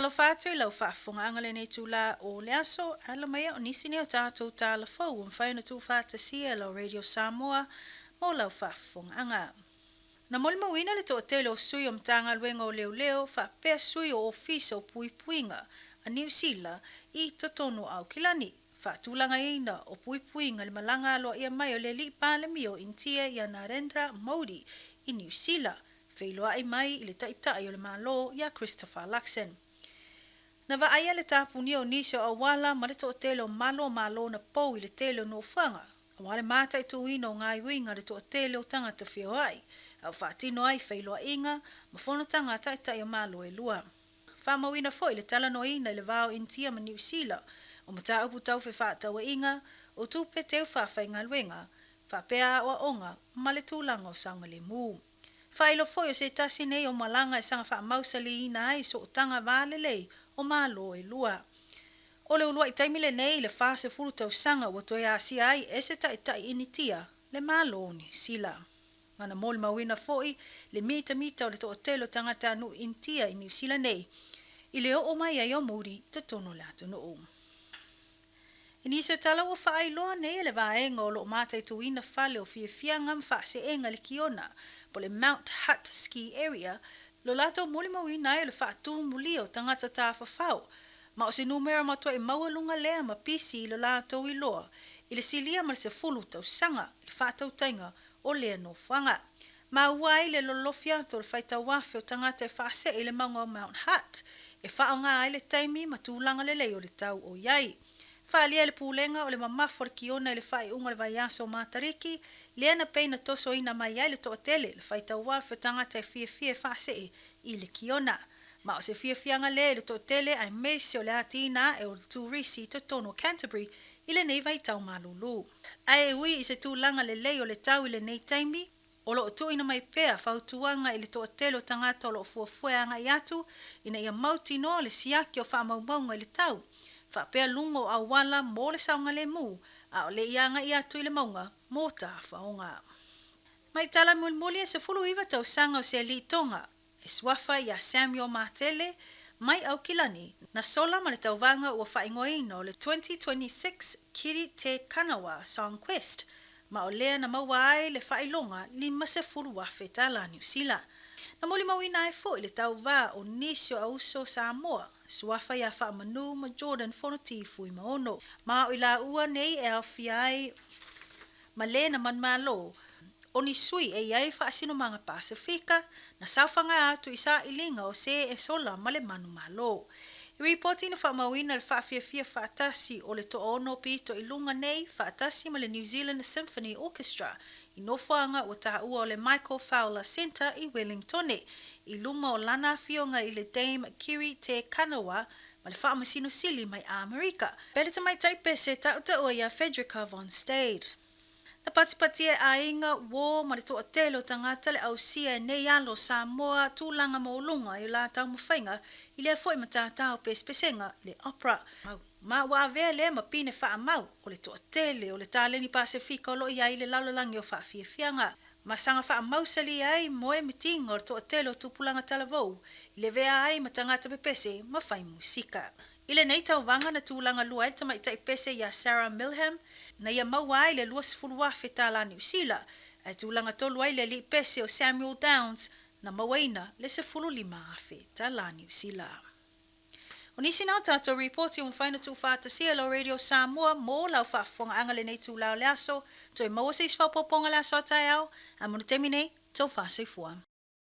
Malo fatu lau whaafunga angale nei tūla o leaso, ala mai o nisi ne o tātou tāla fau, whaina tū whātasia lau Radio Samoa, mo lau whaafunga anga. Na moli mawina le tō tele o sui o mtanga luenga o leo leo, whaapea sui o ofisa o pui puinga, a New Zealand, i totonu au kilani. Whaatulanga ina o pui puinga le malanga aloa ia mai o le li pāle mio intia i Narendra Modi i New Zealand. Whailoa ai mai i le taitai o le malo ia Christopher Luxon. Na vaaya le tāpuni o nisio a wala ma le tō tele o malo na pou i le tele o no whanga. A wale mātai tū ino ngai winga le tō tele o tangata whio ai. Au whaatino ai whailoa inga, ma whono tanga taitai o malo e lua. Whamawina fo i le talano ina i le vao intia ma New Zealand. O mata upu tau whi whaatawa inga, o tūpe teu whawhai ngā luenga, whapea o onga, ma le tūlanga o saunga le mū. Whailo fo i o se tasi nei o malanga e sanga wha mausali ina ai so o tanga vālelei o malo e lua. O le ulua i taimile nei le whase furu tau sanga o toi a si ai e se tai initia le malo ni sila. Mana moli mawina fo i le mita o le to otelo tangata anu intia i New Zealand nei. I le o mai ai o muri te tono lato no o. Inisa tala o whaailoa nei le vaenga o lo mātai tuina whale o fiangam whaase enga le kiona po le Mount Hutt Ski Area lo lato moli mawina e le whaatu muli o tangata tā whawhau. Ma o se numera matua e maualunga lea ma pisi lo lato i loa i le silia ma le se fulu tau sanga i le whaatau tainga o lea no whanga. Ma uai le lolofia to le whaita wafe o tangata e whaase i le maunga o Mount Hutt e whaonga ai le taimi ma tūlanga le leo le tau o iai. Whaalia le pūlenga o le mamafo kiona le whai unga le vaiaso o Matariki, lea na peina toso ina mai ai le toa tele, le whaita wafe tangata e fia whaase i le kiona. Ma o se fianga le toa tele ai mese o le atina e o le tūrisi to tono Canterbury i le nei vai tau malulu. Ai ui i se tūlanga le lei o le tau i le nei taimi, o lo tu ina mai pea whautuanga i le toa tele o tangata o lo fuafuanga i atu, ina ia mauti no le siaki o whaamaumaunga i le tau. Whapea lungo a wala mo le saunga le mū, a o le ianga i atu i le maunga, mō tā whaonga. Mai tala mulmuli e se fulu iwa tau sanga o se li tonga, e swafa i a Samuel Martele, mai au kilani, na sola ma le tau vanga ua whaingoino le 2026 Kiri Te Kanawa Song Quest, ma o lea na mawai le whailonga lima se fulu wafe tala New Zealand. Na muli mawina e fo i le tau vā o nisio a uso Samoa, suafa ia wha manu ma Jordan Fonoti fui maono. Ma o ila ua nei e awhi ai ma le na manmalo, o ni sui e iai wha asino manga Pasifika, na saufanga atu isa ilinga o se e sola ma le manu malo. I reporti na wha mawina le wha fia whaatasi o le to ono pito i lunga nei whaatasi ma le New Zealand Symphony Orchestra, i nofuanga o taha ua o le Michael Fowler Center i Wellington, i luma o lana fionga i le Dame Kiri Te Kanawa, ma le whaamasino sili mai Amerika. Pelita mai taipe se tauta o ia Frederica von Stade. Na patipati e ainga wo ma le toa telo tangata le ausia e nei alo Samoa tūlanga maulunga i la tau mawhainga i lea foi matata o pespesenga le opera. Ma wawea le ma pine wha mau o le toa tele o le tāleni Pasifika o lo ia i le lalolangi o wha fianga. Ma sanga wha mau sali ai moe mitinga o le toa tele o tupulanga talavou i le vea ai ma tangata pepese ma whai musika. I le nei tau wanga na tūlanga lua e tamai taipese ia Sarah Milham na ia maua ai le luas fulua fetala New Zealand, ai tūlanga tolu ai le li pese o Samuel Downs na mawaina le se fulu lima fetala New Zealand. O nisi nao tato reporti un whaina tu whata sia lo Radio Samoa mo lau whaafonga anga le nei tū lau leaso, to e maua seis whapoponga leaso tai au, a muna temi nei, tau whasei fua.